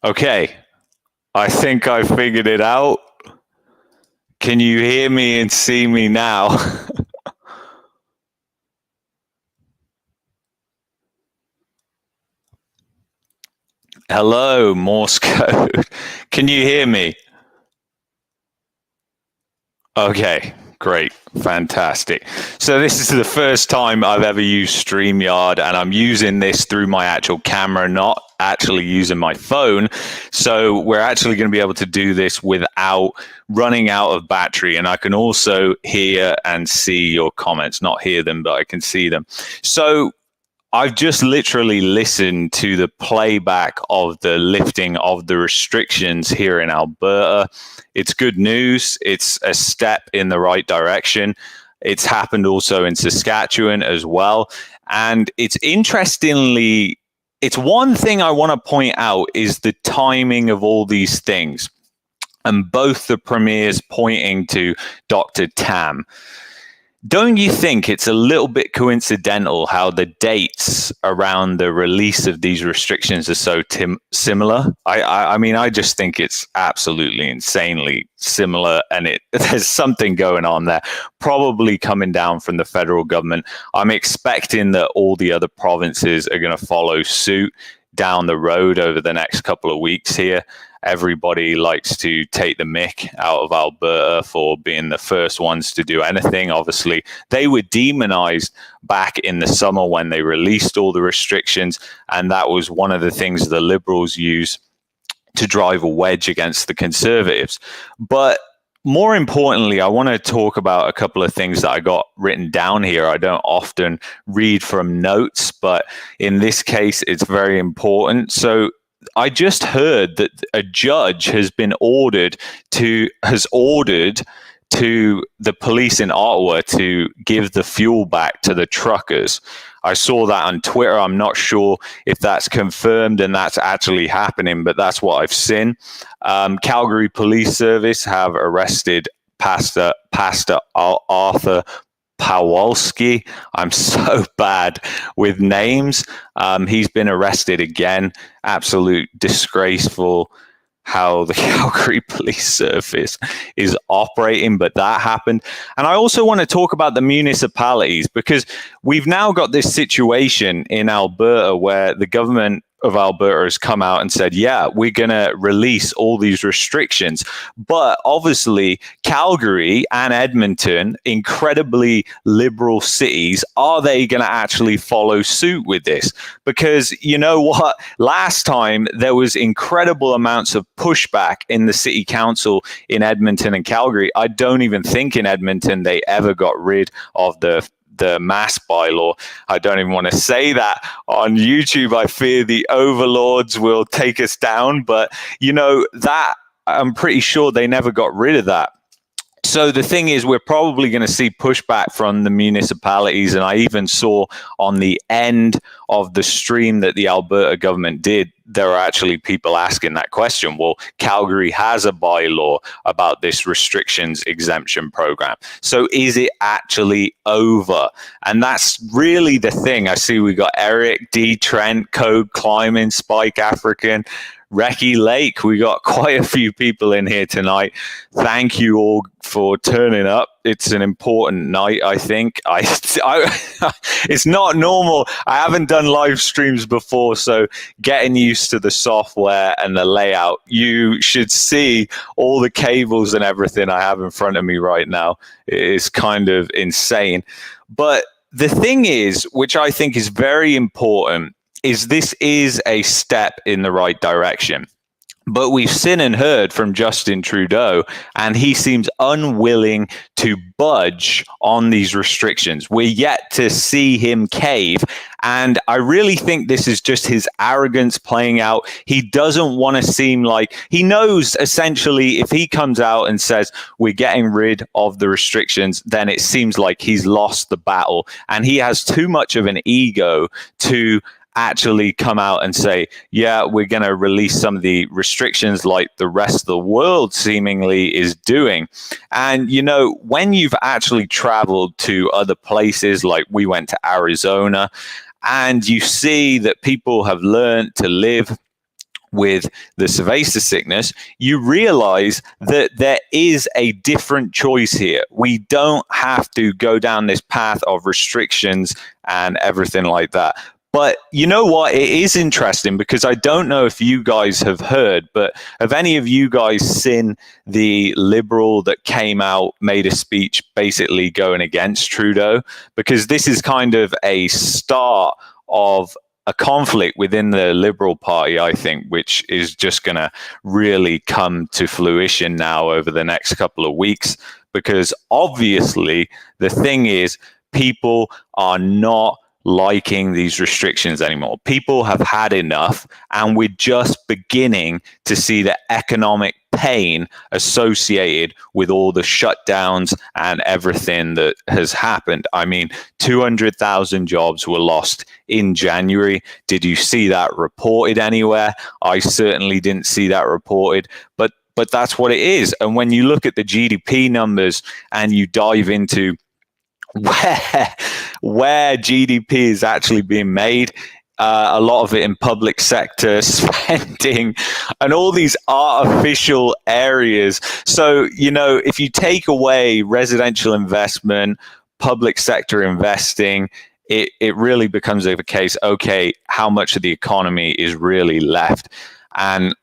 Okay, I think I figured it out. Can you hear me and see me now? Hello, Morse code. Can you hear me? Okay, great, fantastic. So this is the first time I've ever used StreamYard, and I'm using this through my actual camera, not actually using my phone. So we're actually going to be able to do this without running out of battery, and I can also hear and see your comments. Not hear them, but I can see them. So I've just literally listened to the playback of the lifting of the restrictions here in Alberta. It's good news. It's a step in the right direction. It's happened also in Saskatchewan as well. And it's one thing I want to point out is the timing of all these things. And both the premiers pointing to Dr. Tam. Don't you think it's a little bit coincidental how the dates around the release of these restrictions are so similar? I mean, I just think it's absolutely insanely similar, and there's something going on there, probably coming down from the federal government. I'm expecting that all the other provinces are going to follow suit down the road over the next couple of weeks here. Everybody likes to take the mick out of Alberta for being the first ones to do anything. Obviously, they were demonized back in the summer when they released all the restrictions, and that was one of the things the Liberals used to drive a wedge against the Conservatives. But more importantly, I want to talk about a couple of things that I got written down here. I don't often read from notes, but in this case, it's very important. So I just heard that a judge has ordered to the police in Ottawa to give the fuel back to the truckers. I saw that on Twitter. I'm not sure if that's confirmed and that's actually happening, but that's what I've seen. Calgary Police Service have arrested Pastor Arthur Pawlowski. I'm so bad with names. He's been arrested again. Absolute disgraceful how the Calgary Police Service is operating, but that happened. And I also want to talk about the municipalities, because we've now got this situation in Alberta where the government of Alberta has come out and said, yeah, we're going to release all these restrictions. But obviously, Calgary and Edmonton, incredibly liberal cities, are they going to actually follow suit with this? Because you know what? Last time, there was incredible amounts of pushback in the city council in Edmonton and Calgary. I don't even think in Edmonton they ever got rid of the mask bylaw. I don't even want to say that on YouTube. I fear the overlords will take us down. But, you know, that I'm pretty sure they never got rid of that. So the thing is, we're probably going to see pushback from the municipalities. And I even saw on the end of the stream that the Alberta government did, there are actually people asking that question. Well, Calgary has a bylaw about this restrictions exemption program. So is it actually over? And that's really the thing. I see we got Eric, D. Trent, Code Climbing, Spike African, Recce Lake. We got quite a few people in here tonight. Thank you all for turning up. It's an important night, I think. It's not normal. I haven't done live streams before, so getting used to the software and the layout. You should see all the cables and everything I have in front of me right now. It is kind of insane. But the thing is, which I think is very important, is this is a step in the right direction. But we've seen and heard from Justin Trudeau, and he seems unwilling to budge on these restrictions. We're yet to see him cave. And I really think this is just his arrogance playing out. He doesn't want to seem like he knows, essentially, if he comes out and says, we're getting rid of the restrictions, then it seems like he's lost the battle. And he has too much of an ego to actually come out and say, yeah, we're going to release some of the restrictions like the rest of the world seemingly is doing. And, you know, when you've actually traveled to other places, like we went to Arizona, and you see that people have learned to live with the cerveza sickness, you realize that there is a different choice here. We don't have to go down this path of restrictions and everything like that. But you know what? It is interesting because I don't know if you guys have heard, but have any of you guys seen the Liberal that came out, made a speech basically going against Trudeau? Because this is kind of a start of a conflict within the Liberal Party, I think, which is just going to really come to fruition now over the next couple of weeks. Because obviously, the thing is, people are not liking these restrictions anymore. People have had enough, and we're just beginning to see the economic pain associated with all the shutdowns and everything that has happened. I mean, 200,000 jobs were lost in January. Did you see that reported anywhere? I certainly didn't see that reported, but that's what it is. And when you look at the GDP numbers and you dive into where GDP is actually being made, a lot of it in public sector spending and all these artificial areas. So, you know, if you take away residential investment, public sector investing, it really becomes a case, okay, how much of the economy is really left? And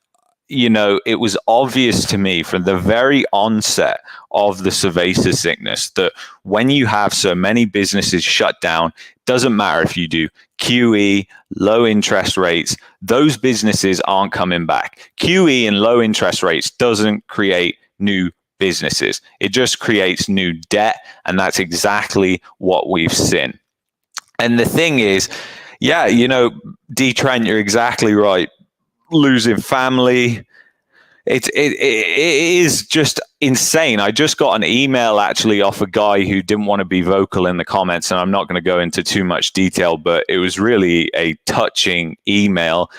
you know, it was obvious to me from the very onset of the cerveza sickness that when you have so many businesses shut down, doesn't matter if you do QE, low interest rates, those businesses aren't coming back. QE and low interest rates doesn't create new businesses. It just creates new debt, and that's exactly what we've seen. And the thing is, yeah, you know, D. Trent, you're exactly right. Losing family, it is just insane. I just got an email actually off a guy who didn't want to be vocal in the comments, and I'm not going to go into too much detail, but it was really a touching email.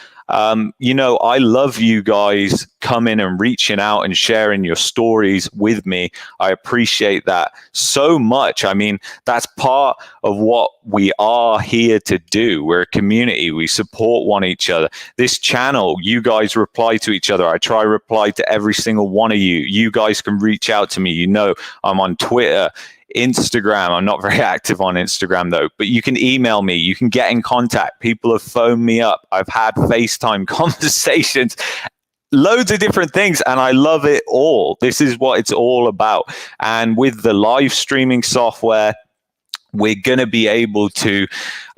You know, I love you guys coming and reaching out and sharing your stories with me. I appreciate that so much. I mean, that's part of what we are here to do. We're a community. We support one each other. This channel, you guys reply to each other. I try to reply to every single one of you. You guys can reach out to me. You know, I'm on Twitter, Instagram. I'm not very active on Instagram though, but you can email me. You can get in contact. People have phoned me up. I've had FaceTime conversations, loads of different things, and I love it all. This is what it's all about. And with the live streaming software, we're going to be able to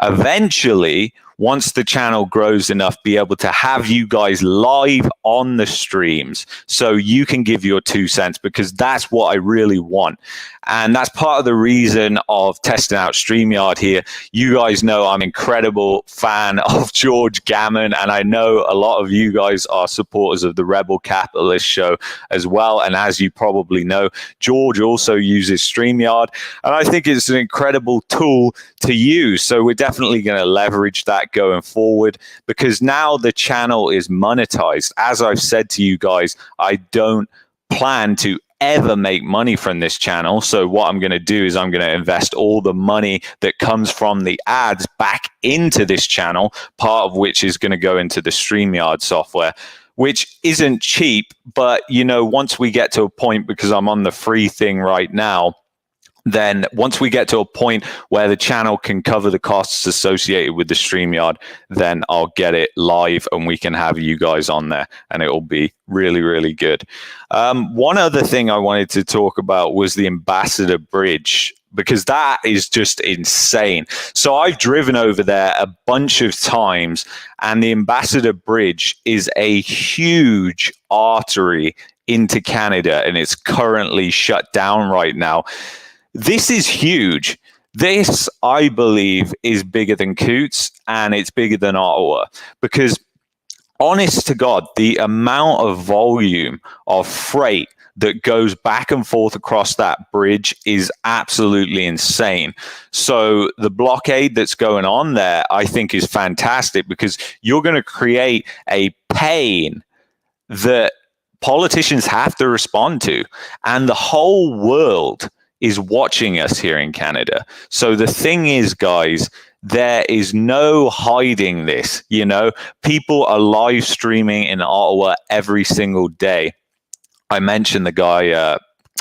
eventually, once the channel grows enough, be able to have you guys live on the streams so you can give your 2 cents, because that's what I really want. And that's part of the reason of testing out StreamYard here. You guys know I'm an incredible fan of George Gammon, and I know a lot of you guys are supporters of the Rebel Capitalist show as well. And as you probably know, George also uses StreamYard, and I think it's an incredible tool to use. So we're definitely going to leverage that going forward, because now the channel is monetized. As I've said to you guys, I don't plan to ever make money from this channel. So what I'm going to do is I'm going to invest all the money that comes from the ads back into this channel, part of which is going to go into the StreamYard software, which isn't cheap. But, you know, once we get to a point, because I'm on the free thing right now, then once we get to a point where the channel can cover the costs associated with the StreamYard, then I'll get it live and we can have you guys on there, and it will be really, really good. One other thing I wanted to talk about was the Ambassador Bridge, because that is just insane. So I've driven over there a bunch of times, and the Ambassador Bridge is a huge artery into Canada, and it's currently shut down right now. This is huge. This, I believe, is bigger than Coutts, and it's bigger than Ottawa, because honest to God, the amount of volume of freight that goes back and forth across that bridge is absolutely insane. So the blockade that's going on there, I think, is fantastic, because you're going to create a pain that politicians have to respond to, and the whole world is watching us here in Canada. So the thing is, guys, there is no hiding this. People are live streaming in Ottawa every single day. I mentioned the guy,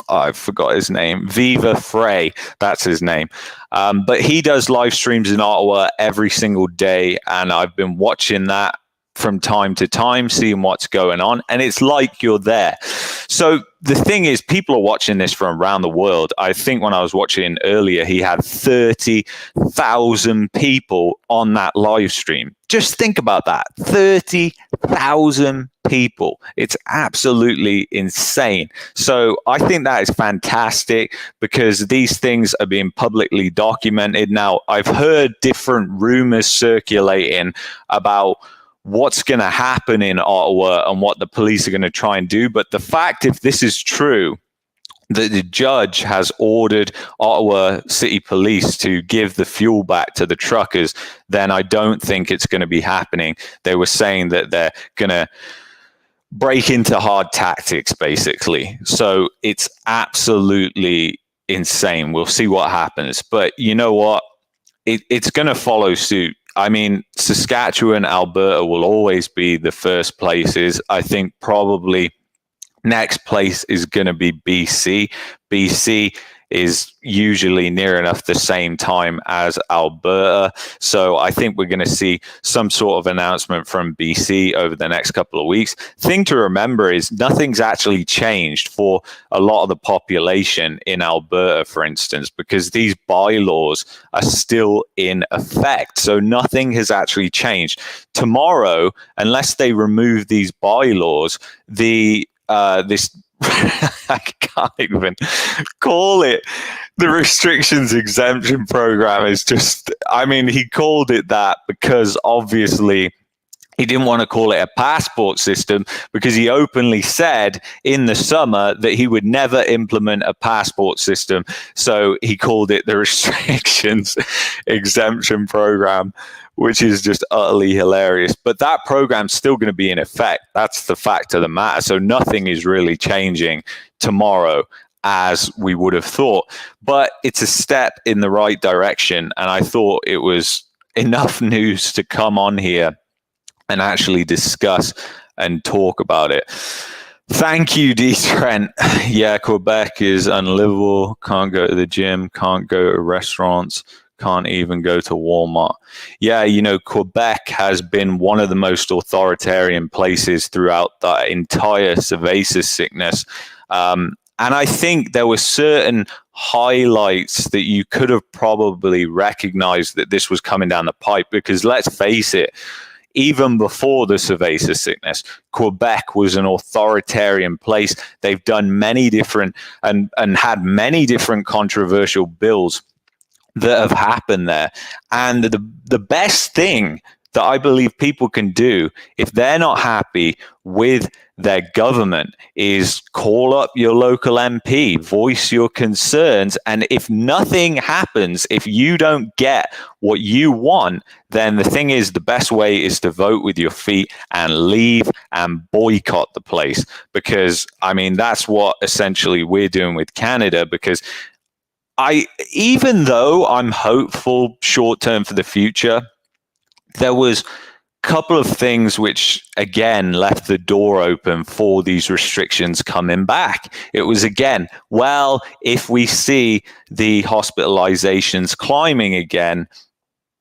I forgot his name, Viva Frei, that's his name. But he does live streams in Ottawa every single day, and I've been watching that from time to time, seeing what's going on, and it's like you're there. So the thing is, people are watching this from around the world. I think when I was watching earlier, he had 30,000 people on that live stream. Just think about that, 30,000 people. It's absolutely insane. So I think that is fantastic because these things are being publicly documented. Now, I've heard different rumors circulating about what's going to happen in Ottawa and what the police are going to try and do. But the fact, if this is true, that the judge has ordered Ottawa City Police to give the fuel back to the truckers, then I don't think it's going to be happening. They were saying that they're going to break into hard tactics, basically. So it's absolutely insane. We'll see what happens. But you know what? It's going to follow suit. I mean, Saskatchewan, Alberta will always be the first places. I think probably next place is going to be BC. BC is usually near enough the same time as Alberta. So I think we're going to see some sort of announcement from BC over the next couple of weeks. Thing to remember is nothing's actually changed for a lot of the population in Alberta, for instance, because these bylaws are still in effect. So nothing has actually changed. Tomorrow, unless they remove these bylaws, I can't even call it the restrictions exemption program is just, I mean, he called it that because obviously he didn't want to call it a passport system because he openly said in the summer that he would never implement a passport system. So he called it the restrictions exemption program, which is just utterly hilarious. But that program's still going to be in effect. That's the fact of the matter. So nothing is really changing tomorrow as we would have thought. But it's a step in the right direction. And I thought it was enough news to come on here and actually discuss and talk about it. Thank you, D. Trent. Yeah, Quebec is unlivable. Can't go to the gym, can't go to restaurants, can't even go to Walmart. Yeah, Quebec has been one of the most authoritarian places throughout the entire cerveza sickness. And I think there were certain highlights that you could have probably recognized that this was coming down the pipe, because let's face it, even before the cerveza sickness, Quebec was an authoritarian place. They've done many different and had many different controversial bills that have happened there. And the best thing that I believe people can do if they're not happy with their government is call up your local MP, voice your concerns. And if nothing happens, if you don't get what you want, then the thing is, the best way is to vote with your feet and leave and boycott the place. Because, I mean, that's what essentially we're doing with Canada, because even though I'm hopeful short term for the future, there was a couple of things which, again, left the door open for these restrictions coming back. It was, again, well, if we see the hospitalizations climbing again,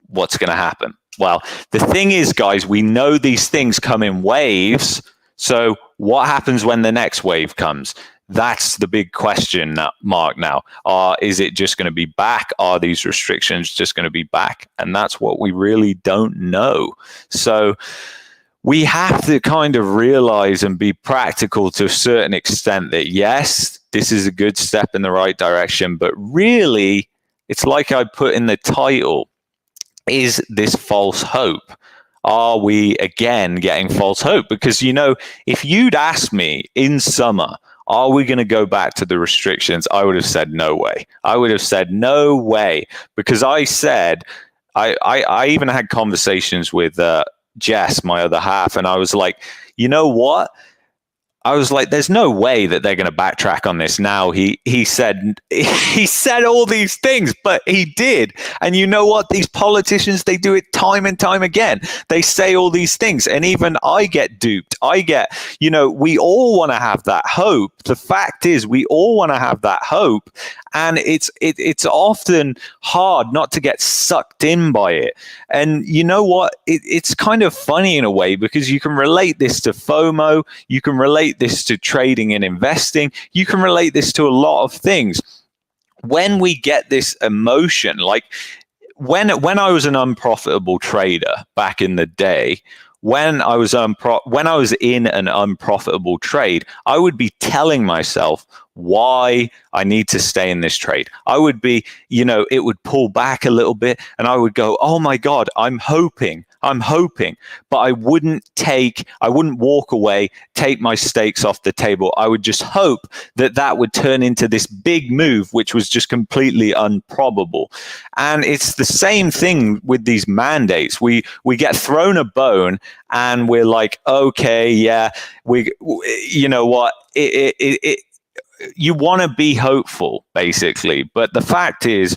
what's going to happen? Well, the thing is, guys, we know these things come in waves. So what happens when the next wave comes? That's the big question mark now. Is it just going to be back? Are these restrictions just going to be back? And that's what we really don't know. So we have to kind of realize and be practical to a certain extent that, yes, this is a good step in the right direction. But really, it's like I put in the title, is this false hope? Are we, again, getting false hope? Because, if you'd asked me in summer, are we going to go back to the restrictions? I would have said no way. I would have said no way, because I said, I even had conversations with Jess, my other half, and I was like, you know what? I was like, there's no way that they're going to backtrack on this now. He said all these things, but he did. And you know what? These politicians, they do it time and time again. They say all these things. And even I get duped. We all want to have that hope. The fact is, we all want to have that hope. And it's often hard not to get sucked in by it. And you know what? It's kind of funny in a way, because you can relate this to FOMO. You can relate this to trading and investing. You can relate this to a lot of things. When we get this emotion, like when I was an unprofitable trader back in the day, when I was in an unprofitable trade, I would be telling myself why I need to stay in this trade. I would be, it would pull back a little bit and I would go, oh my God, I'm hoping, but I wouldn't walk away, take my stakes off the table. I would just hope that would turn into this big move, which was just completely improbable. And it's the same thing with these mandates. We get thrown a bone and we're like, okay, yeah, you know what, you want to be hopeful, basically. But the fact is,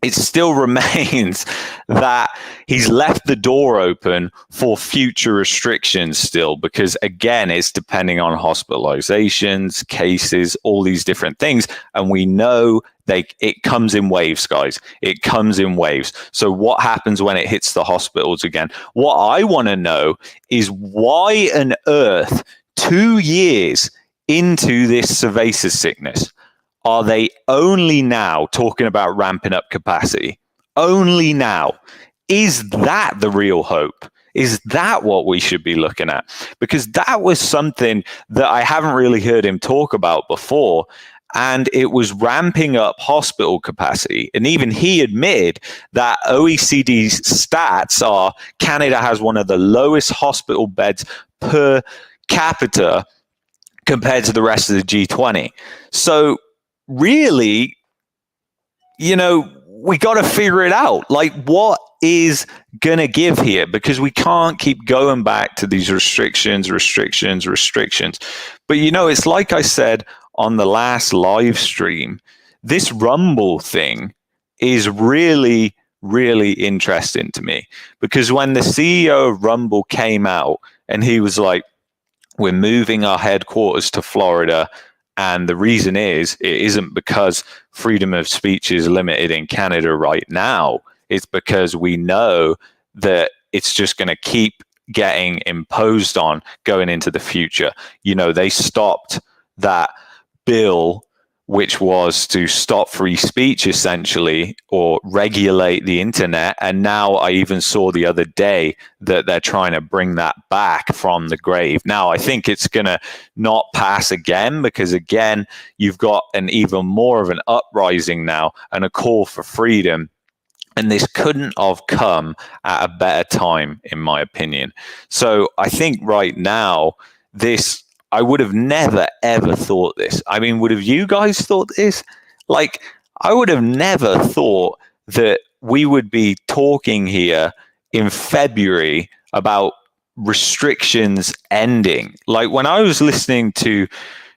it still remains that he's left the door open for future restrictions still, because again, it's depending on hospitalizations, cases, all these different things. And we know it comes in waves, guys. It comes in waves. So what happens when it hits the hospitals again? What I want to know is why on earth, 2 years into this cerveza sickness, are they only now talking about ramping up capacity? Only now. Is that the real hope? Is that what we should be looking at? Because that was something that I haven't really heard him talk about before. And it was ramping up hospital capacity. And even he admitted that OECD's stats are Canada has one of the lowest hospital beds per capita compared to the rest of the G20. So really, we got to figure it out. Like, what is going to give here? Because we can't keep going back to these restrictions. But, it's like I said on the last live stream, this Rumble thing is really, really interesting to me. Because when the CEO of Rumble came out and he was like, we're moving our headquarters to Florida, and the reason is, it isn't because freedom of speech is limited in Canada right now. It's because we know that it's just going to keep getting imposed on going into the future. They stopped that bill, which was to stop free speech, essentially, or regulate the internet. And now I even saw the other day that they're trying to bring that back from the grave. Now, I think it's going to not pass again, because, again, you've got an even more of an uprising now and a call for freedom. And this couldn't have come at a better time, in my opinion. So I think right now, I would have never, ever thought this. I mean, would have you guys thought this? Like, I would have never thought that we would be talking here in February about restrictions ending. Like, when I was listening to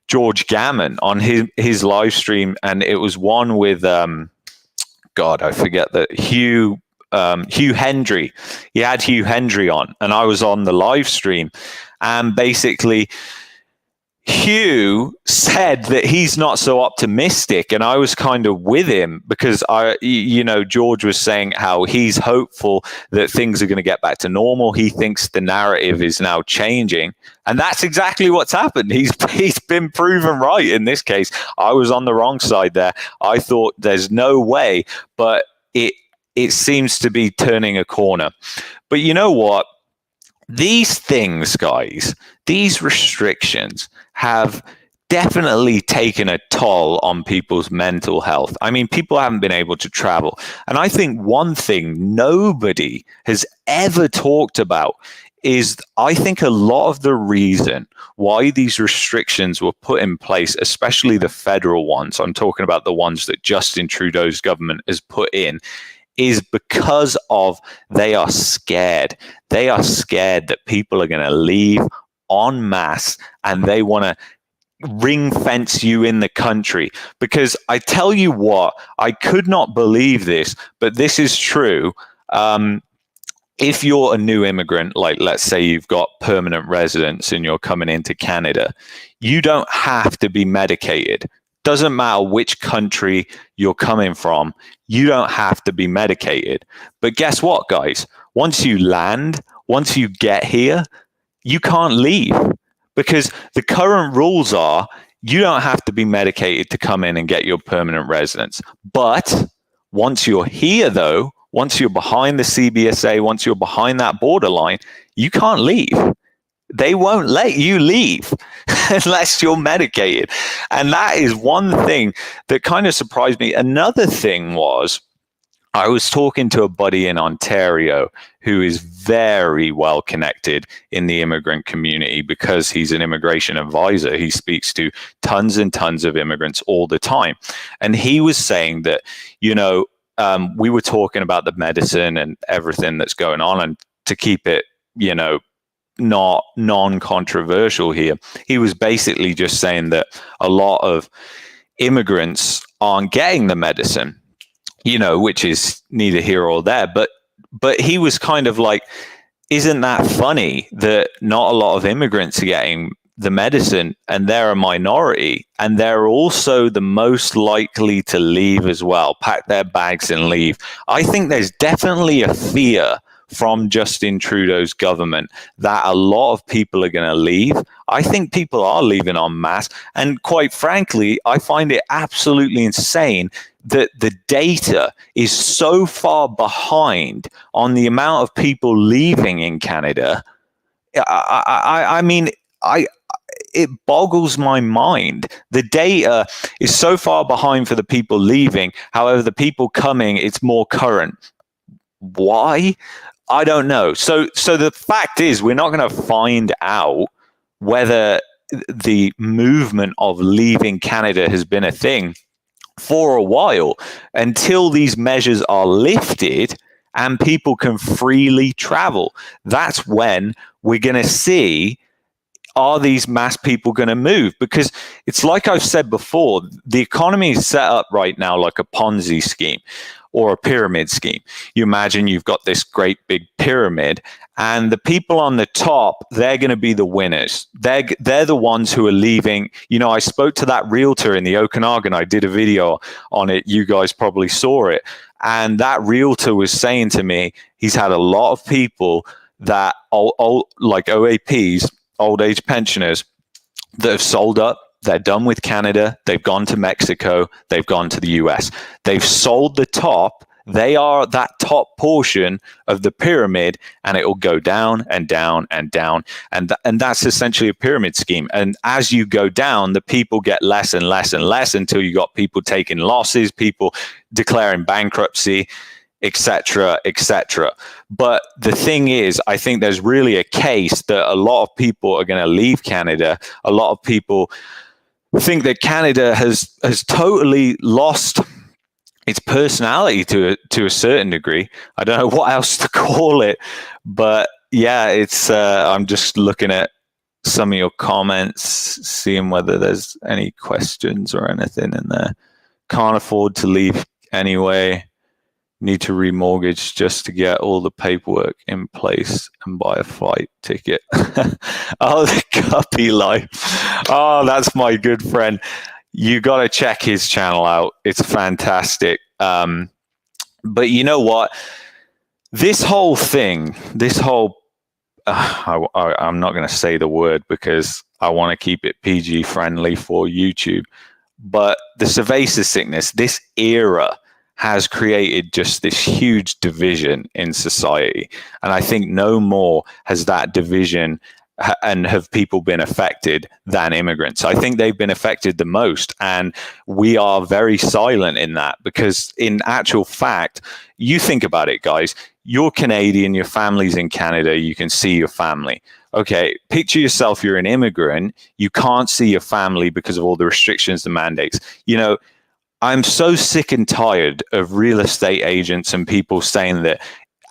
George Gammon on his live stream, and it was one with, God, I forget that, Hugh Hendry. He had Hugh Hendry on, and I was on the live stream, and basically Hugh said that he's not so optimistic, and I was kind of with him, because George was saying how he's hopeful that things are going to get back to normal. He thinks the narrative is now changing, and that's exactly what's happened. He's been proven right in this case. I was on the wrong side there. I thought there's no way, but it seems to be turning a corner. But you know what? These things, guys, these restrictions have definitely taken a toll on people's mental health. I mean, people haven't been able to travel. And I think one thing nobody has ever talked about is, I think, a lot of the reason why these restrictions were put in place, especially the federal ones, I'm talking about the ones that Justin Trudeau's government has put in, is because of they are scared. They are scared that people are going to leave en masse, and they want to ring fence you in the country. Because I tell you what, I could not believe this, but this is true. If you're a new immigrant, like let's say you've got permanent residence and you're coming into Canada, you don't have to be medicated. Doesn't matter which country you're coming from, you don't have to be medicated. But guess what, guys? Once you land, once you get here, you can't leave, because the current rules are you don't have to be medicated to come in and get your permanent residence. But once you're here, though, once you're behind the CBSA, once you're behind that borderline, you can't leave. They won't let you leave unless you're medicated. And that is one thing that kind of surprised me. Another thing was, I was talking to a buddy in Ontario who is very well connected in the immigrant community because he's an immigration advisor. He speaks to tons and tons of immigrants all the time. And he was saying that, we were talking about the medicine and everything that's going on, and to keep it, not non-controversial here, he was basically just saying that a lot of immigrants aren't getting the medicine, which is neither here or there. But he was kind of like, isn't that funny that not a lot of immigrants are getting the medicine, and they're a minority, and they're also the most likely to leave as well, pack their bags and leave. I think there's definitely a fear from Justin Trudeau's government that a lot of people are going to leave. I think people are leaving en masse. And quite frankly, I find it absolutely insane that the data is so far behind on the amount of people leaving in Canada. I mean, it boggles my mind. The data is so far behind for the people leaving. However, the people coming, it's more current. Why? I don't know. So the fact is, we're not going to find out whether the movement of leaving Canada has been a thing for a while, until these measures are lifted and people can freely travel. That's when we're going to see, are these mass people going to move? Because it's like I've said before, the economy is set up right now like a Ponzi scheme or a pyramid scheme. You imagine you've got this great big pyramid, and the people on the top, they're going to be the winners. They're the ones who are leaving. I spoke to that realtor in the Okanagan. I did a video on it. You guys probably saw it. And that realtor was saying to me, he's had a lot of people that, like OAPs, old age pensioners, that have sold up. They're done with Canada. They've gone to Mexico. They've gone to the US. They've sold the top. They are that top portion of the pyramid, and it will go down and down and down. And that's essentially a pyramid scheme. And as you go down, the people get less and less and less until you got people taking losses, people declaring bankruptcy, etc., etc. But the thing is, I think there's really a case that a lot of people are going to leave Canada. A lot of people think that Canada has totally lost its personality to a certain degree. I don't know what else to call it, but yeah, it's. I'm just looking at some of your comments, seeing whether there's any questions or anything in there. Can't afford to leave anyway. Need to remortgage just to get all the paperwork in place and buy a flight ticket. Oh, the guppy life. Oh, that's my good friend. You got to check his channel out. It's fantastic. But you know what? This whole thing, I'm not going to say the word because I want to keep it PG friendly for YouTube. But the cerveza sickness, this era, has created just this huge division in society. And I think no more has that division and have people been affected than immigrants. I think they've been affected the most. And we are very silent in that because in actual fact, you think about it, guys, you're Canadian, your family's in Canada, you can see your family. Okay, picture yourself, you're an immigrant, you can't see your family because of all the restrictions, the mandates. I'm so sick and tired of real estate agents and people saying that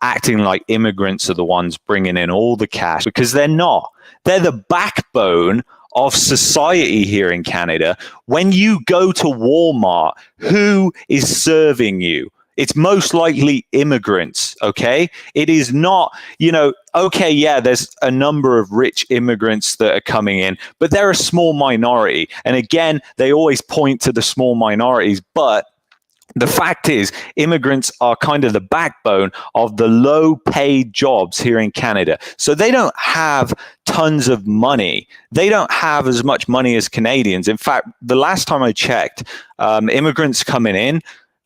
acting like immigrants are the ones bringing in all the cash, because they're not. They're the backbone of society here in Canada. When you go to Walmart, who is serving you? It's most likely immigrants, okay? It is not, okay, yeah, there's a number of rich immigrants that are coming in, but they're a small minority. And again, they always point to the small minorities, but the fact is, immigrants are kind of the backbone of the low-paid jobs here in Canada. So they don't have tons of money. They don't have as much money as Canadians. In fact, the last time I checked, immigrants coming in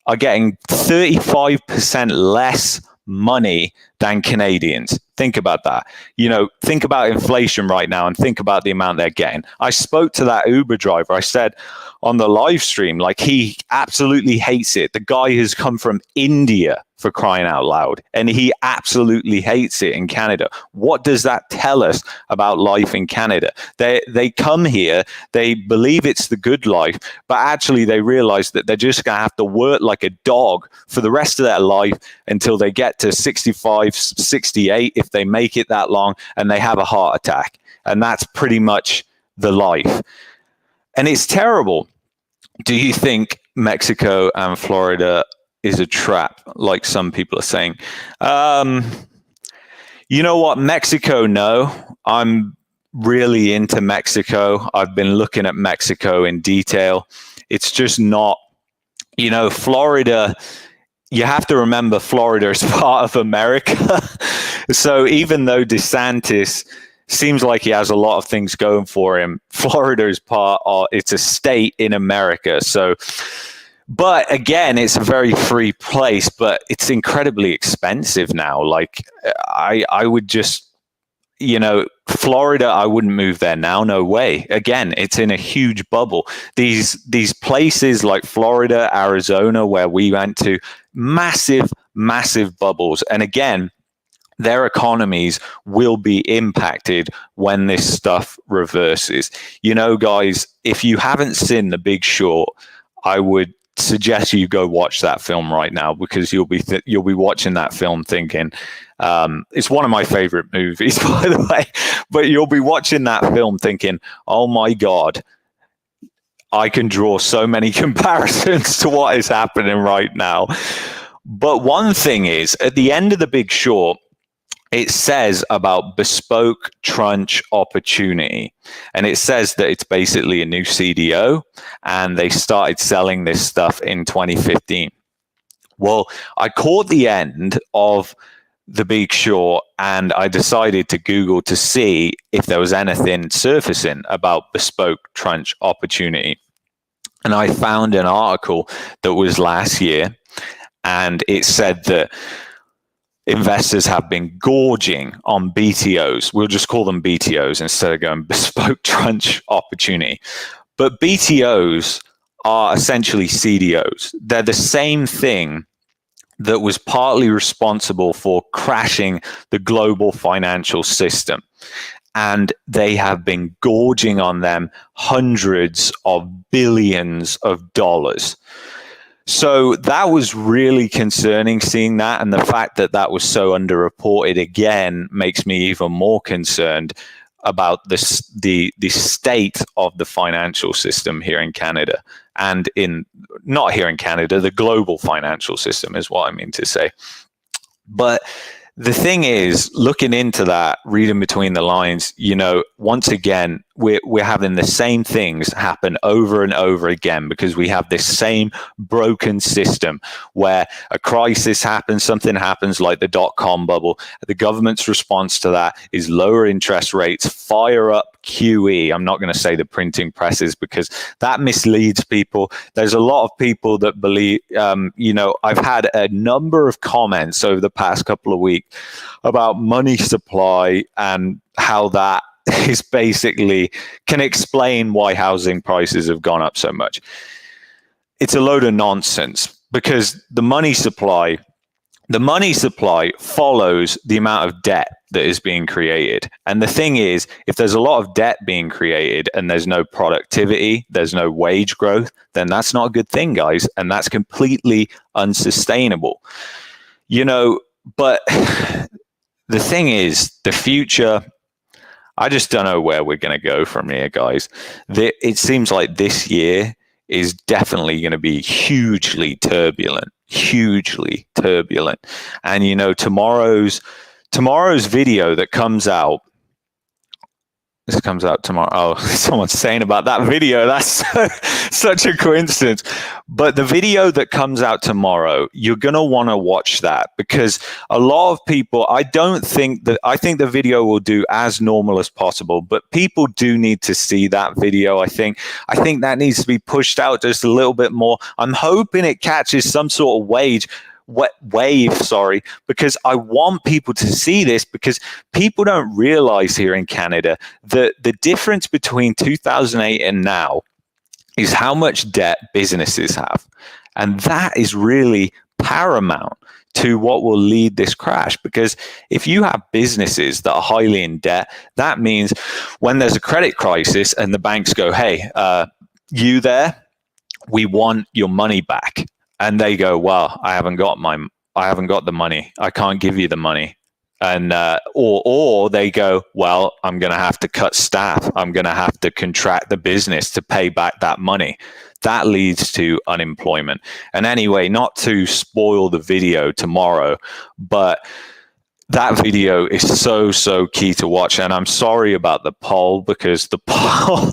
are getting 35% less money than Canadians. Think about that. Think about inflation right now and think about the amount they're getting. I spoke to that Uber driver. I said on the live stream, like, he absolutely hates it. The guy has come from India, for crying out loud, and he absolutely hates it in Canada. What does that tell us about life in Canada? They come here, they believe it's the good life, but actually they realize that they're just going to have to work like a dog for the rest of their life until they get to 65, 68, if they make it that long, and they have a heart attack. And that's pretty much the life. And it's terrible. Do you think Mexico and Florida is a trap, like some people are saying? You know what? Mexico, no. I'm really into Mexico. I've been looking at Mexico in detail. It's just not, Florida. You have to remember Florida is part of America. So even though DeSantis seems like he has a lot of things going for him, Florida is it's a state in America. So, but again, it's a very free place, but it's incredibly expensive now. Like, I would just, Florida, I wouldn't move there now. No way. Again, it's in a huge bubble. These places like Florida, Arizona, where we went to, massive, massive bubbles. And again, their economies will be impacted when this stuff reverses. Guys, if you haven't seen The Big Short, I would suggest you go watch that film right now, because you'll be watching that film thinking, it's one of my favorite movies, by the way, but you'll be watching that film thinking, oh my God, I can draw so many comparisons to what is happening right now. But one thing is, at the end of The Big Short, it says about bespoke tranche opportunity. And it says that it's basically a new CDO, and they started selling this stuff in 2015. Well, I caught the end of The Big Short, and I decided to Google to see if there was anything surfacing about bespoke tranche opportunity. And I found an article that was last year, and it said that investors have been gorging on BTOs. We'll just call them BTOs instead of going bespoke tranche opportunity. But BTOs are essentially CDOs. They're the same thing that was partly responsible for crashing the global financial system. And they have been gorging on them hundreds of billions of dollars. So that was really concerning, seeing that, and the fact that that was so underreported again makes me even more concerned about the state of the financial system here in Canada, and not here in Canada, the global financial system is what I mean to say. But the thing is, looking into that, reading between the lines, once again, we're having the same things happen over and over again, because we have this same broken system where a crisis happens, something happens like the dot-com bubble. The government's response to that is lower interest rates, fire up QE. I'm not going to say the printing presses, because that misleads people. There's a lot of people that believe, I've had a number of comments over the past couple of weeks about money supply and how that is basically can explain why housing prices have gone up so much. It's a load of nonsense, because the money supply follows the amount of debt that is being created. And the thing is, if there's a lot of debt being created and there's no productivity, there's no wage growth, then that's not a good thing, guys. And that's completely unsustainable. But the thing is, the future, I just don't know where we're going to go from here, guys. It seems like this year is definitely going to be hugely turbulent. And, you know, tomorrow's video that comes out, this comes out tomorrow. Oh, someone's saying about that video. That's such a coincidence. But the video that comes out tomorrow, you're going to want to watch that, because a lot of people, I think the video will do as normal as possible, but people do need to see that video. I think that needs to be pushed out just a little bit more. I'm hoping it catches some sort of wave, because I want people to see this, because people don't realize here in Canada that the difference between 2008 and now is how much debt businesses have. And that is really paramount to what will lead this crash, because if you have businesses that are highly in debt, that means when there's a credit crisis and the banks go, hey, you there, we want your money back. And they go, well, I haven't got the money. I can't give you the money. And or they go, well, I'm going to have to cut staff. I'm going to have to contract the business to pay back that money. That leads to unemployment. And anyway, not to spoil the video tomorrow, but that video is so key to watch. And I'm sorry about the poll, because the poll,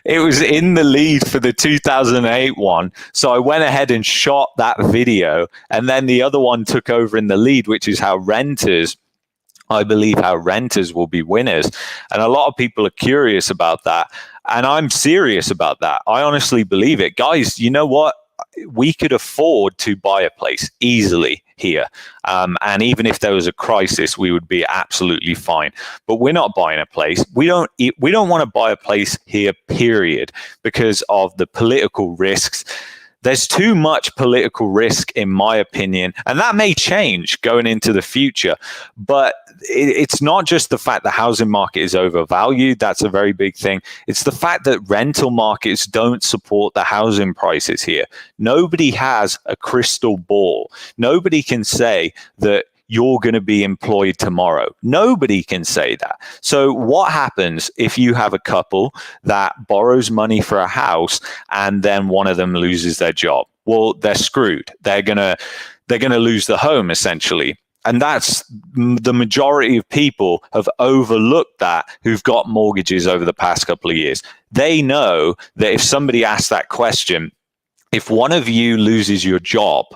it was in the lead for the 2008 one. So I went ahead and shot that video, and then the other one took over in the lead, which is I believe how renters will be winners. And a lot of people are curious about that. And I'm serious about that. I honestly believe it. Guys, you know what? We could afford to buy a place easily here. And even if there was a crisis, we would be absolutely fine. But we're not buying a place. We don't want to buy a place here, period, because of the political risks. There's too much political risk, in my opinion, and that may change going into the future. But it's not just the fact the housing market is overvalued. That's a very big thing. It's the fact that rental markets don't support the housing prices here. Nobody has a crystal ball. Nobody can say that you're going to be employed tomorrow. Nobody can say that. So what happens if you have a couple that borrows money for a house and then one of them loses their job? Well, they're screwed. They're going to lose the home, essentially. And that's the majority of people have overlooked that, who've got mortgages over the past couple of years. They know that if somebody asks that question, if one of you loses your job,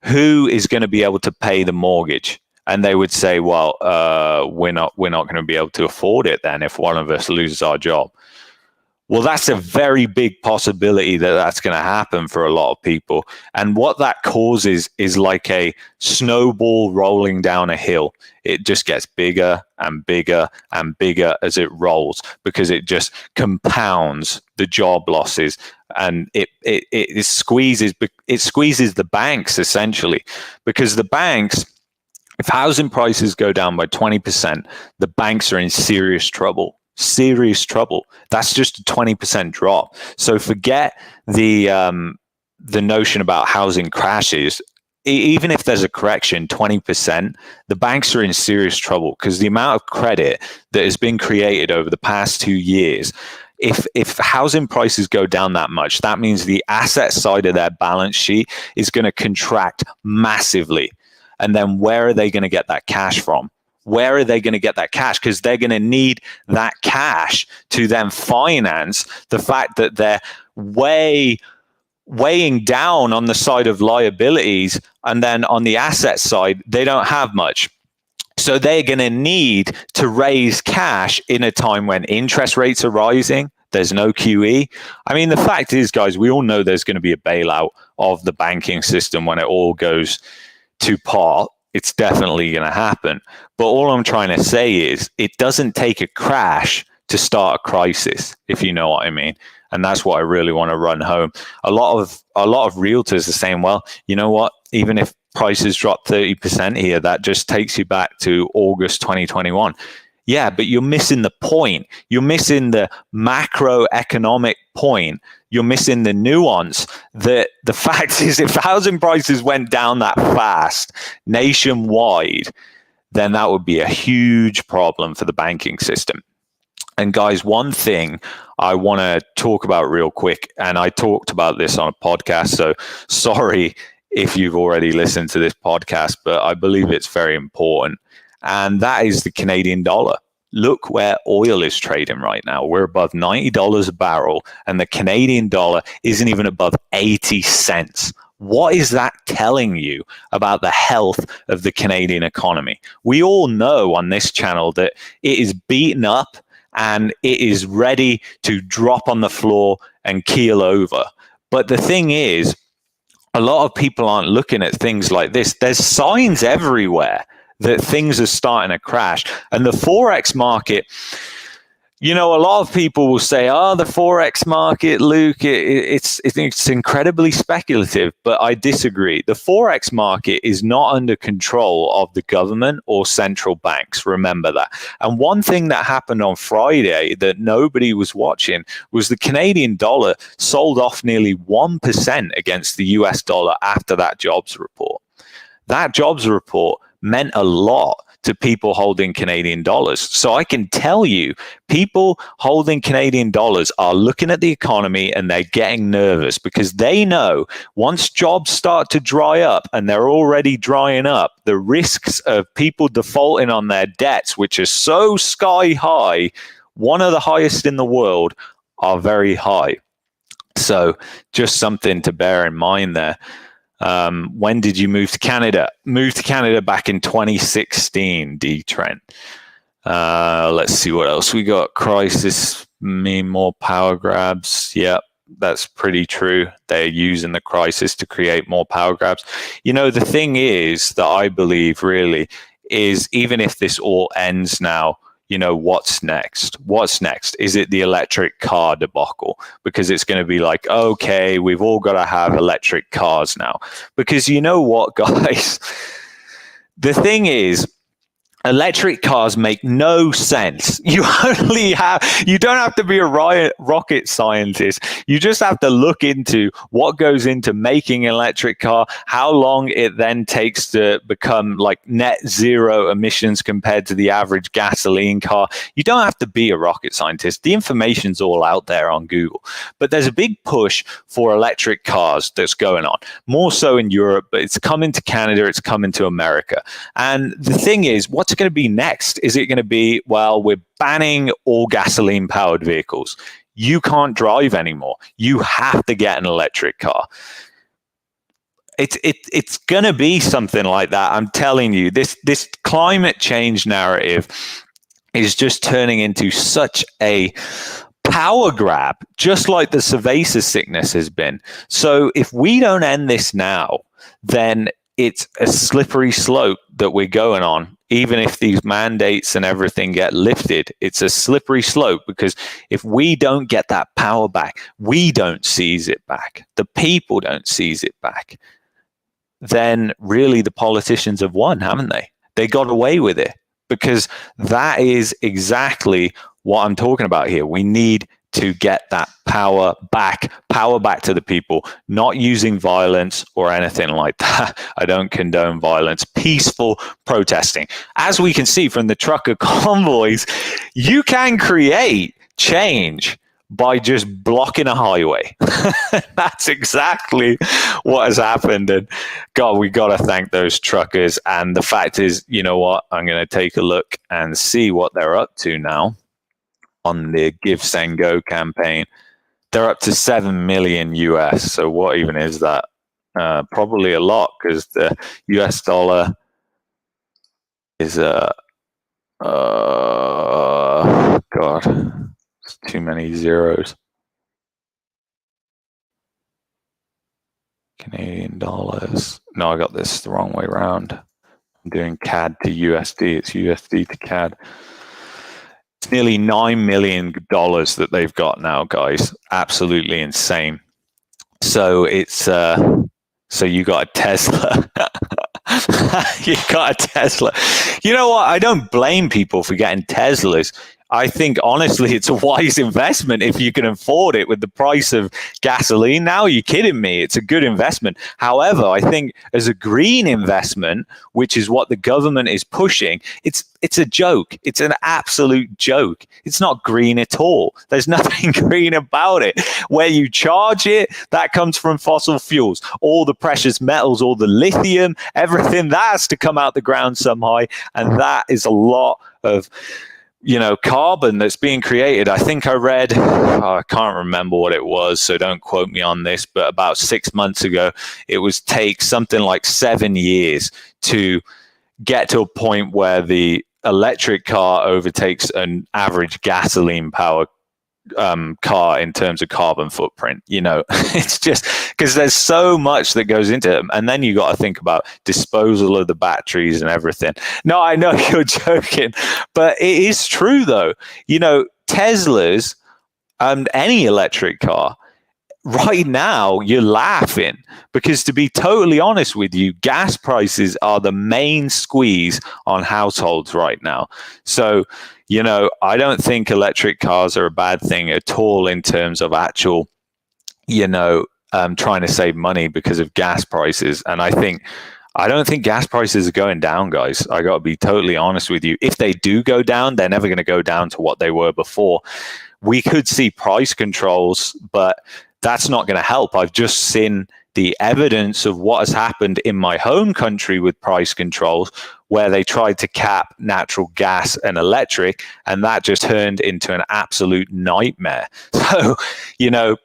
who is going to be able to pay the mortgage? And they would say, well, we're not going to be able to afford it then if one of us loses our job. Well, that's a very big possibility that that's going to happen for a lot of people. And what that causes is like a snowball rolling down a hill. It just gets bigger and bigger and bigger as it rolls, because it just compounds the job losses, and it squeezes the banks, essentially, because the banks, if housing prices go down by 20%, the banks are in serious trouble. That's just a 20% drop. So forget the notion about housing crashes. Even if there's a correction, 20%, the banks are in serious trouble, because the amount of credit that has been created over the past 2 years, if housing prices go down that much, that means the asset side of their balance sheet is going to contract massively. And then where are they going to get that cash from? Where are they going to get that cash? Because they're going to need that cash to then finance the fact that they're weighing down on the side of liabilities, and then on the asset side, they don't have much. So they're going to need to raise cash in a time when interest rates are rising. There's no QE. I mean, the fact is, guys, we all know there's going to be a bailout of the banking system when it all goes to pot. It's definitely going to happen. But all I'm trying to say is it doesn't take a crash to start a crisis, if you know what I mean. And that's what I really want to run home. A lot of realtors are saying, well, you know what? Even if prices drop 30% here, that just takes you back to August 2021. Yeah, but you're missing the point. You're missing the macroeconomic point. You're missing the nuance that the fact is, if housing prices went down that fast nationwide, then that would be a huge problem for the banking system. And guys, one thing I want to talk about real quick, and I talked about this on a podcast, so sorry if you've already listened to this podcast, but I believe it's very important. And that is the Canadian dollar. Look where oil is trading right now. We're above $90 a barrel, and the Canadian dollar isn't even above 80 cents. What is that telling you about the health of the Canadian economy? We all know on this channel that it is beaten up and it is ready to drop on the floor and keel over. But the thing is, a lot of people aren't looking at things like this. There's signs everywhere that things are starting to crash. And the Forex market, you know, a lot of people will say, oh, the Forex market, Luke, it's incredibly speculative, but I disagree. The Forex market is not under control of the government or central banks. Remember that. And one thing that happened on Friday that nobody was watching was the Canadian dollar sold off nearly 1% against the US dollar after that jobs report. That jobs report meant a lot to people holding Canadian dollars. So I can tell you, people holding Canadian dollars are looking at the economy and they're getting nervous because they know once jobs start to dry up, and they're already drying up, the risks of people defaulting on their debts, which are so sky high, one of the highest in the world, are very high. So just something to bear in mind there. When did you move to Canada? Moved to Canada back in 2016, D. Trent. Let's see what else we got. Crisis mean more power grabs. Yep, that's pretty true. They're using the crisis to create more power grabs. You know, the thing is that I believe really is, even if this all ends now, you know, what's next? What's next? Is it the electric car debacle? Because it's going to be like, okay, we've all got to have electric cars now. Because you know what, guys? The thing is, electric cars make no sense. You don't have to be a rocket scientist. You just have to look into what goes into making an electric car, how long it then takes to become like net zero emissions compared to the average gasoline car. You don't have to be a rocket scientist. The information's all out there on Google. But there's a big push for electric cars that's going on, more so in Europe, but it's coming to Canada, it's coming to America. And the thing is, what's going to be next? Is it going to be, well, we're banning all gasoline powered vehicles? You can't drive anymore. You have to get an electric car. It's going to be something like that. I'm telling you, this climate change narrative is just turning into such a power grab, just like the cerveza sickness has been. So if we don't end this now, then it's a slippery slope that we're going on. Even if these mandates and everything get lifted, it's a slippery slope, because if we don't get that power back, we don't seize it back, the people don't seize it back, then really the politicians have won, haven't they? They got away with it, because that is exactly what I'm talking about here. We need to get that power back to the people, not using violence or anything like that. I don't condone violence. Peaceful protesting. As we can see from the trucker convoys, you can create change by just blocking a highway. That's exactly what has happened. And God, we got to thank those truckers. And the fact is, you know what? I'm going to take a look and see what they're up to now on the Give, Send, Go campaign. They're up to 7 million US. So what even is that? Probably a lot, because the US dollar is God, it's too many zeros. Canadian dollars. No, I got this the wrong way around. I'm doing CAD to USD. It's USD to CAD. It's nearly $9 million that they've got now, guys. Absolutely insane. So it's so you got a Tesla. You got a Tesla. You know what? I don't blame people for getting Teslas. I think, honestly, it's a wise investment if you can afford it with the price of gasoline now. Are you kidding me? It's a good investment. However, I think as a green investment, which is what the government is pushing, it's a joke. It's an absolute joke. It's not green at all. There's nothing green about it. Where you charge it, that comes from fossil fuels. All the precious metals, all the lithium, everything that has to come out the ground somehow. And that is a lot of carbon that's being created. I think I read, I can't remember what it was, so don't quote me on this, but about 6 months ago, it was take something like 7 years to get to a point where the electric car overtakes an average gasoline powered car in terms of carbon footprint. It's just because there's so much that goes into it, and then you got to think about disposal of the batteries and everything. No, I know you're joking, but it is true though. Teslas and any electric car right now, you're laughing because, to be totally honest with you, gas prices are the main squeeze on households right now. So I don't think electric cars are a bad thing at all in terms of actual, trying to save money because of gas prices. And I don't think gas prices are going down, guys. I got to be totally honest with you. If they do go down, they're never going to go down to what they were before. We could see price controls, but that's not going to help. I've just seen the evidence of what has happened in my home country with price controls, where they tried to cap natural gas and electric, and that just turned into an absolute nightmare. So,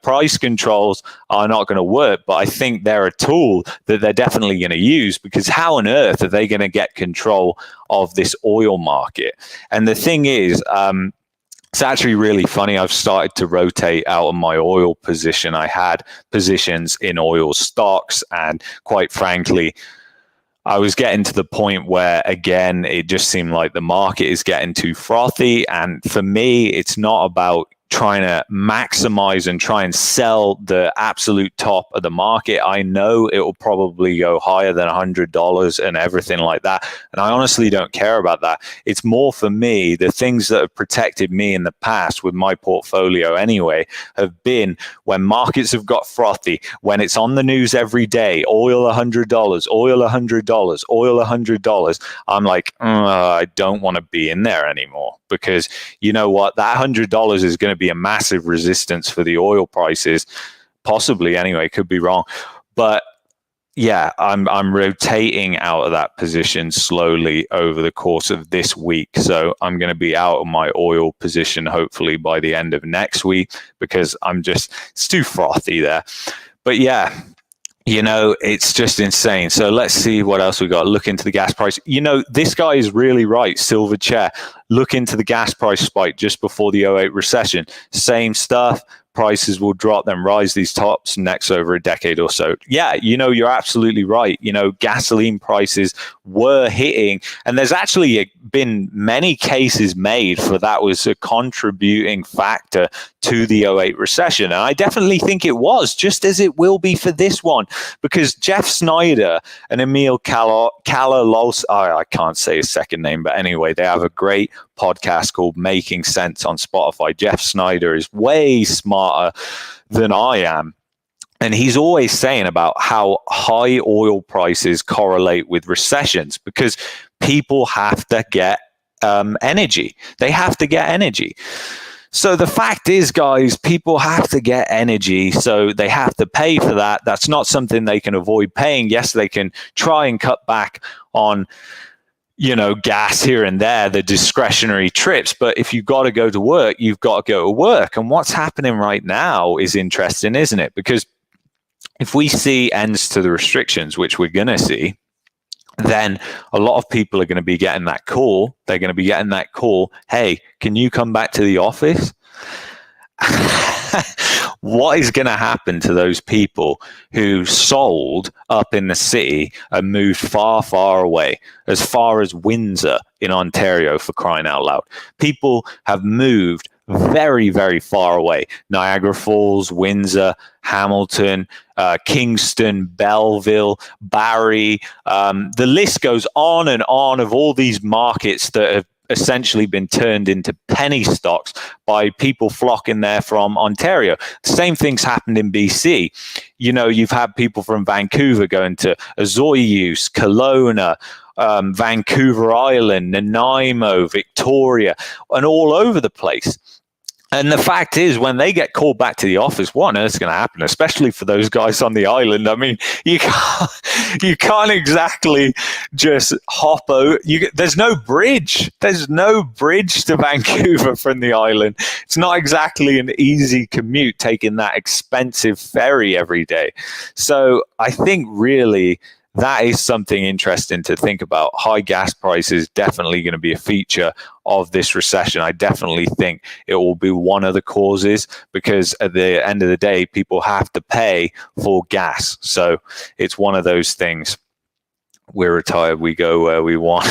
price controls are not going to work, but I think they're a tool that they're definitely going to use, because how on earth are they going to get control of this oil market? And the thing is, it's actually really funny. I've started to rotate out of my oil position. I had positions in oil stocks, and quite frankly, I was getting to the point where, again, it just seemed like the market is getting too frothy. And for me, it's not about trying to maximize and try and sell the absolute top of the market. I know it will probably go higher than $100 and everything like that. And I honestly don't care about that. It's more for me, the things that have protected me in the past with my portfolio anyway, have been when markets have got frothy, when it's on the news every day, oil $100, oil $100, oil $100. I'm like, I don't want to be in there anymore, because you know what? That $100 is going to be a massive resistance for the oil prices, possibly anyway, could be wrong. But yeah, I'm rotating out of that position slowly over the course of this week. So I'm going to be out of my oil position hopefully by the end of next week, because it's too frothy there. But yeah, it's just insane. So let's see what else we got. Look into the gas price. This guy is really right, Silver Chair. Look into the gas price spike just before the 2008 recession. Same stuff. Prices will drop, then rise these tops next over a decade or so. Yeah, you're absolutely right. Gasoline prices were hitting, and there's actually been many cases made for that was a contributing factor to the 2008 recession. And I definitely think it was, just as it will be for this one, because Jeff Snyder and Emil Kalalos, I can't say his second name, but anyway, they have a great podcast called Making Sense on Spotify. Jeff Snyder is way smarter than I am. And he's always saying about how high oil prices correlate with recessions, because people have to get energy. They have to get energy. So the fact is, guys, people have to get energy, so they have to pay for that. That's not something they can avoid paying. Yes, they can try and cut back on gas here and there, the discretionary trips. But if you've got to go to work, you've got to go to work. And what's happening right now is interesting, isn't it? Because if we see ends to the restrictions, which we're going to see, then a lot of people are going to be getting that call. They're going to be getting that call. Hey, can you come back to the office? What is going to happen to those people who sold up in the city and moved far, far away, as far as Windsor in Ontario, for crying out loud? People have moved very, very far away. Niagara Falls, Windsor, Hamilton, Kingston, Belleville, Barrie. The list goes on and on of all these markets that have essentially been turned into penny stocks by people flocking there from Ontario. The same thing's happened in BC. You know, you've had people from Vancouver going to Azoyus, Kelowna, Vancouver Island, Nanaimo, Victoria, and all over the place. And the fact is, when they get called back to the office, what on earth is going to happen? Especially for those guys on the island. I mean, you can't exactly just hop over. There's no bridge. There's no bridge to Vancouver from the island. It's not exactly an easy commute taking that expensive ferry every day. So I think really that is something interesting to think about. High gas prices definitely going to be a feature of this recession. I definitely think it will be one of the causes, because at the end of the day, people have to pay for gas. So it's one of those things. We're retired. We go where we want.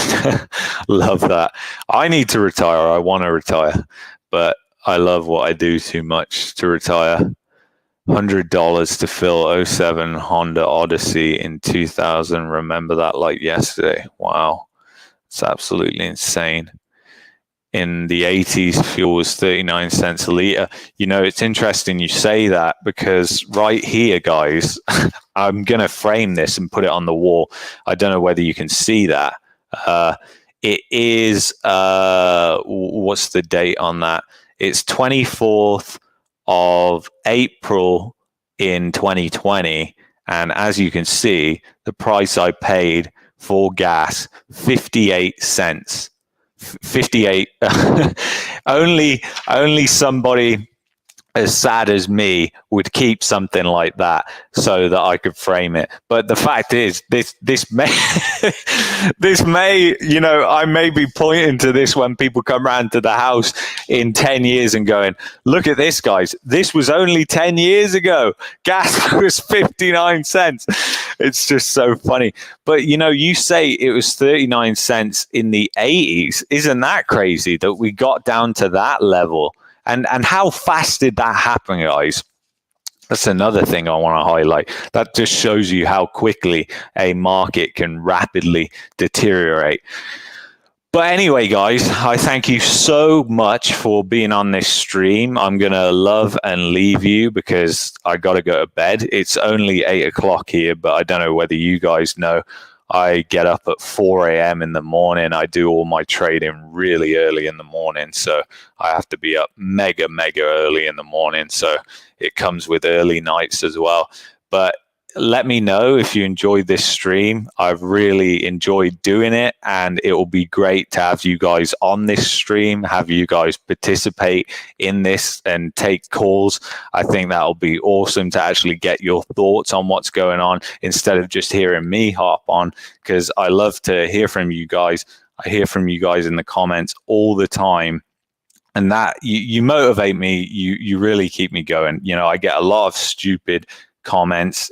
Love that. I need to retire. I want to retire, but I love what I do too much to retire. $100 to fill 07 Honda Odyssey in 2000. Remember that like yesterday. Wow. It's absolutely insane. In the 80s, fuel was 39 cents a litre. You know, it's interesting you say that, because right here, guys, I'm going to frame this and put it on the wall. I don't know whether you can see that. It is, what's the date on that? It's 24th of April in 2020, and as you can see, the price I paid for gas, 58 cents. 58. only somebody as sad as me would keep something like that so that I could frame it. But the fact is, this may this may, you know, I may be pointing to this when people come around to the house in 10 years and going, look at this, guys. This was only 10 years ago. Gas was 59 cents. It's just so funny. But, you know, you say it was 39 cents in the 80s. Isn't that crazy that we got down to that level? And how fast did that happen, guys? That's another thing I want to highlight. That just shows you how quickly a market can rapidly deteriorate. But anyway, guys, I thank you so much for being on this stream. I'm going to love and leave you because I got to go to bed. It's only 8 o'clock here, but I don't know whether you guys know. I get up at 4 a.m. in the morning. I do all my trading really early in the morning. So I have to be up mega early in the morning. So it comes with early nights as well. But let me know if you enjoyed this stream. I've really enjoyed doing it, and it will be great to have you guys on this stream, have you guys participate in this and take calls. I think that'll be awesome to actually get your thoughts on what's going on instead of just hearing me hop on, because I love to hear from you guys. I hear from you guys in the comments all the time. And that you motivate me. You really keep me going. You know, I get a lot of stupid comments,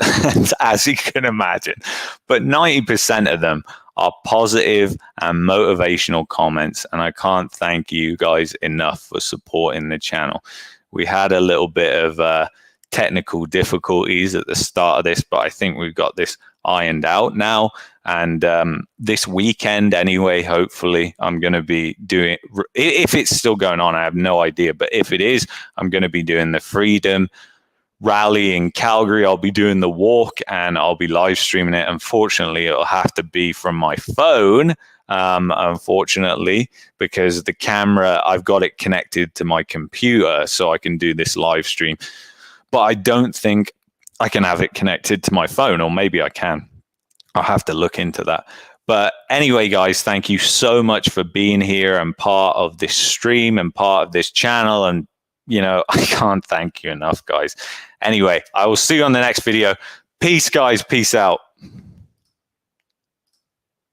as you can imagine, but 90% of them are positive and motivational comments, and I can't thank you guys enough for supporting the channel. We had a little bit of technical difficulties at the start of this, but I think we've got this ironed out now, and this weekend anyway, hopefully I'm going to be doing, if it's still going on, I have no idea, but if it is, I'm going to be doing the Freedom Rally in Calgary. I'll be doing the walk and I'll be live streaming it. Unfortunately, it'll have to be from my phone, unfortunately, because the camera, I've got it connected to my computer so I can do this live stream. But I don't think I can have it connected to my phone, or maybe I can. I'll have to look into that. But anyway, guys, thank you so much for being here and part of this stream and part of this channel. And you know, I can't thank you enough, guys. Anyway, I will see you on the next video. Peace, guys. Peace out.